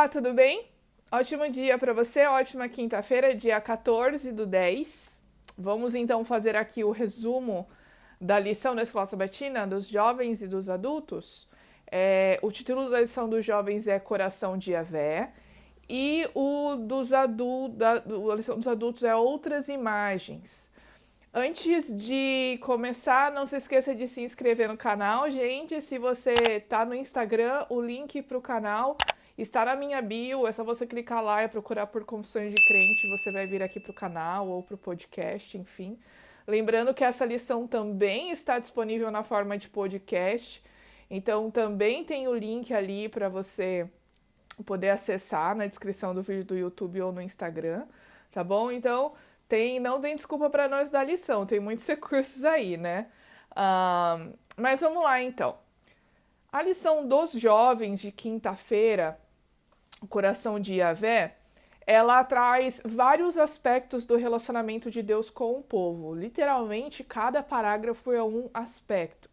Olá, tudo bem? Ótimo dia para você, ótima quinta-feira, dia 14/10. Vamos então fazer aqui o resumo da lição da Escola Sabatina dos jovens e dos adultos. O título da lição dos jovens é Coração de Yahvé e a lição dos adultos é Outras Imagens. Antes de começar, não se esqueça de se inscrever no canal, gente. Se você tá no Instagram, o link para o canal está na minha bio. É só você clicar lá e procurar por Confissões de Crente. Você vai vir aqui para o canal ou para o podcast, enfim. Lembrando que essa lição também está disponível na forma de podcast. Então, também tem o link ali para você poder acessar na descrição do vídeo do YouTube ou no Instagram, tá bom? Então, não tem desculpa para nós dar lição, tem muitos recursos aí, né? Mas vamos lá, então. A lição dos jovens de quinta-feira, o Coração de Yahvé, ela traz vários aspectos do relacionamento de Deus com o povo. Literalmente, cada parágrafo é um aspecto,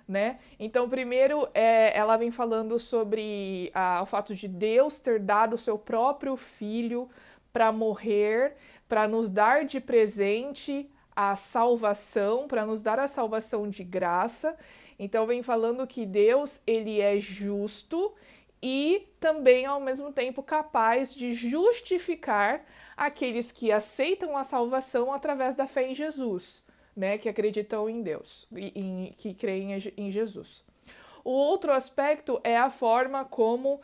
né? Então, primeiro, ela vem falando sobre o fato de Deus ter dado o seu próprio filho para morrer, para nos dar de presente a salvação, para nos dar a salvação de graça. Então, vem falando que Deus, ele é justo e também, ao mesmo tempo, capaz de justificar aqueles que aceitam a salvação através da fé em Jesus, né, que acreditam em Deus, que creem em Jesus. O outro aspecto é a forma como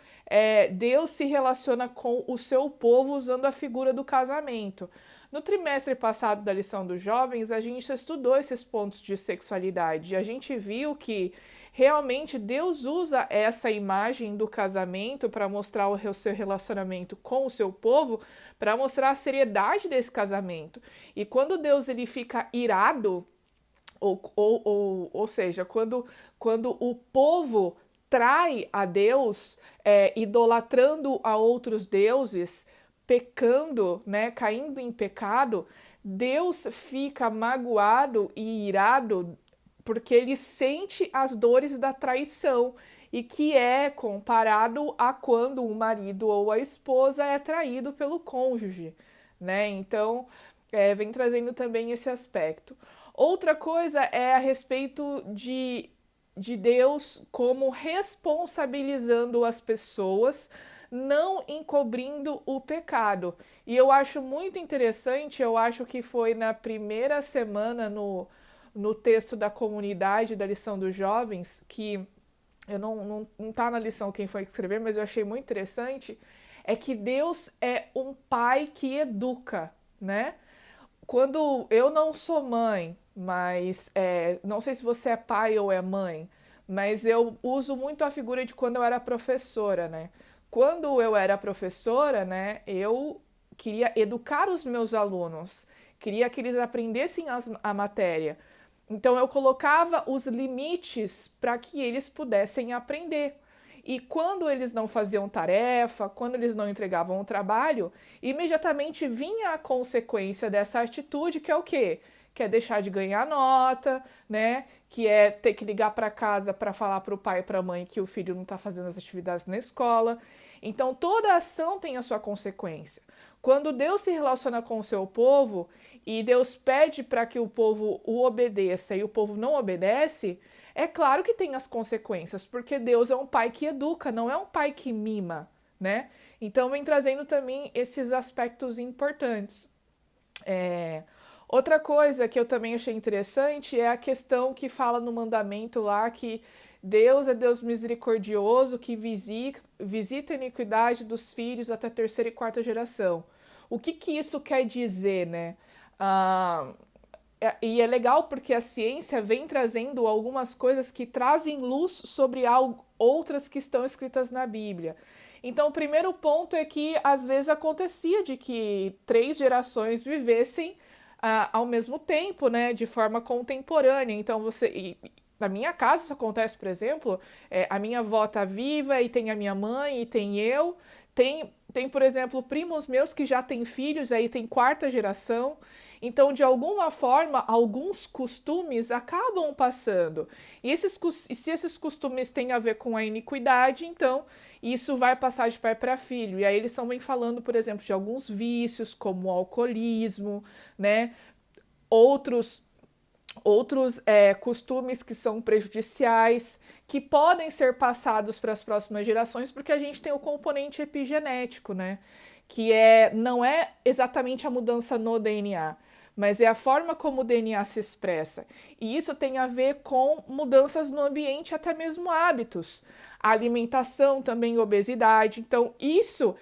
Deus se relaciona com o seu povo usando a figura do casamento. No trimestre passado da lição dos jovens, a gente estudou esses pontos de sexualidade. A gente viu que realmente Deus usa essa imagem do casamento para mostrar o seu relacionamento com o seu povo, para mostrar a seriedade desse casamento. E quando Deus ele fica irado, ou seja, quando o povo trai a Deus, idolatrando a outros deuses, pecando, né, caindo em pecado, Deus fica magoado e irado porque ele sente as dores da traição e que é comparado a quando o marido ou a esposa é traído pelo cônjuge, né? Então, vem trazendo também esse aspecto. Outra coisa é a respeito de Deus como responsabilizando as pessoas, não encobrindo o pecado. E eu acho muito interessante, eu acho que foi na primeira semana no texto da comunidade da lição dos jovens, que eu não tá na lição quem foi escrever, mas eu achei muito interessante, é que Deus é um pai que educa, né? Quando eu não sou mãe, mas não sei se você é pai ou é mãe, mas eu uso muito a figura de quando eu era professora, né? Quando eu era professora, né, eu queria educar os meus alunos, queria que eles aprendessem a matéria. Então eu colocava os limites para que eles pudessem aprender. E quando eles não faziam tarefa, quando eles não entregavam o trabalho, imediatamente vinha a consequência dessa atitude, que é o quê? Que é deixar de ganhar nota, né? Que é ter que ligar para casa para falar para o pai e para a mãe que o filho não está fazendo as atividades na escola. Então toda ação tem a sua consequência. Quando Deus se relaciona com o seu povo e Deus pede para que o povo o obedeça e o povo não obedece, é claro que tem as consequências, porque Deus é um pai que educa, não é um pai que mima, né? Então vem trazendo também esses aspectos importantes. Outra coisa que eu também achei interessante é a questão que fala no mandamento lá que Deus é Deus misericordioso que visita a iniquidade dos filhos até a terceira e quarta geração. O que isso quer dizer, né? E é legal porque a ciência vem trazendo algumas coisas que trazem luz sobre outras que estão escritas na Bíblia. Então, o primeiro ponto é que às vezes acontecia de que 3 gerações vivessem ao mesmo tempo, né, de forma contemporânea. Então, na minha casa isso acontece, por exemplo, a minha avó tá viva e tem a minha mãe e tem eu. Tem tem, por exemplo, primos meus que já têm filhos, aí tem quarta geração. Então, de alguma forma, alguns costumes acabam passando. E se esses costumes têm a ver com a iniquidade, então isso vai passar de pai para filho. E aí eles também falando, por exemplo, de alguns vícios, como o alcoolismo, né? Outros costumes que são prejudiciais, que podem ser passados para as próximas gerações, porque a gente tem o componente epigenético, né? Que não é exatamente a mudança no DNA, mas é a forma como o DNA se expressa. E isso tem a ver com mudanças no ambiente, até mesmo hábitos. A alimentação também, obesidade. Então, isso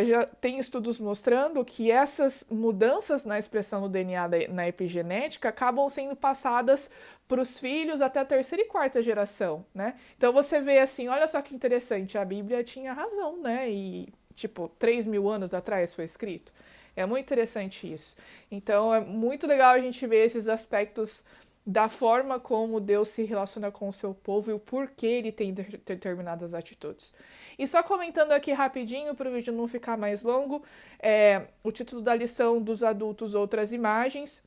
já tem estudos mostrando que essas mudanças na expressão do DNA na epigenética acabam sendo passadas para os filhos até a terceira e quarta geração, né? Então você vê assim, olha só que interessante, a Bíblia tinha razão, né? E tipo, 3.000 anos atrás foi escrito. É muito interessante isso. Então é muito legal a gente ver esses aspectos da forma como Deus se relaciona com o seu povo e o porquê ele tem determinadas atitudes. E só comentando aqui rapidinho, para o vídeo não ficar mais longo, o título da lição dos adultos, outras imagens,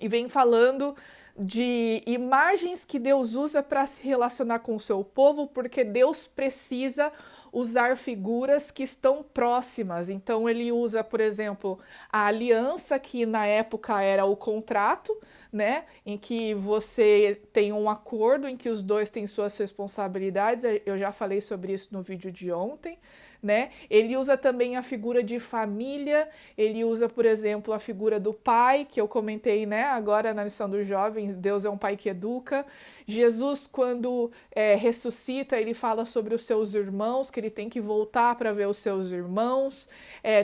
e vem falando de imagens que Deus usa para se relacionar com o seu povo, porque Deus precisa usar figuras que estão próximas. Então ele usa, por exemplo, a aliança, que na época era o contrato, né, em que você tem um acordo em que os dois têm suas responsabilidades. Eu já falei sobre isso no vídeo de ontem, né? Ele usa também a figura de família, ele usa, por exemplo, a figura do pai, que eu comentei, né, agora na lição dos jovens. Deus é um pai que educa. Jesus, quando ressuscita, ele fala sobre os seus irmãos, que ele tem que voltar para ver os seus irmãos.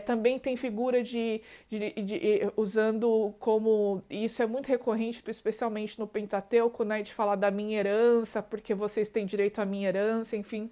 Também tem figura usando como, isso é muito recorrente, especialmente no Pentateuco, né, de falar da minha herança, porque vocês têm direito à minha herança, enfim.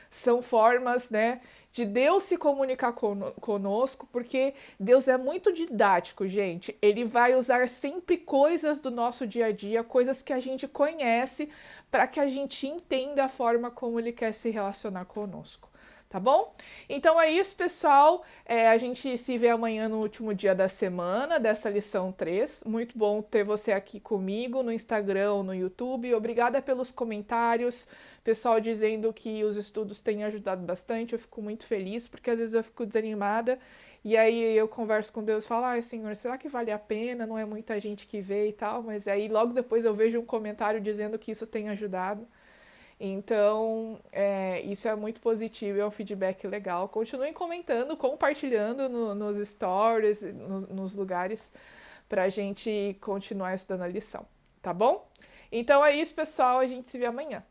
São formas, né, de Deus se comunicar conosco, porque Deus é muito didático, gente. Ele vai usar sempre coisas do nosso dia a dia, coisas que a gente conhece, para que a gente entenda a forma como ele quer se relacionar conosco. Tá bom? Então é isso, pessoal. A gente se vê amanhã no último dia da semana, dessa lição 3. Muito bom ter você aqui comigo no Instagram, no YouTube. Obrigada pelos comentários. Pessoal dizendo que os estudos têm ajudado bastante. Eu fico muito feliz, porque às vezes eu fico desanimada. E aí eu converso com Deus e falo, ai, Senhor, será que vale a pena? Não é muita gente que vê e tal. Mas aí logo depois eu vejo um comentário dizendo que isso tem ajudado. Então, isso é muito positivo, é um feedback legal. Continuem comentando, compartilhando nos stories, nos lugares, para a gente continuar estudando a lição, tá bom? Então é isso, pessoal. A gente se vê amanhã.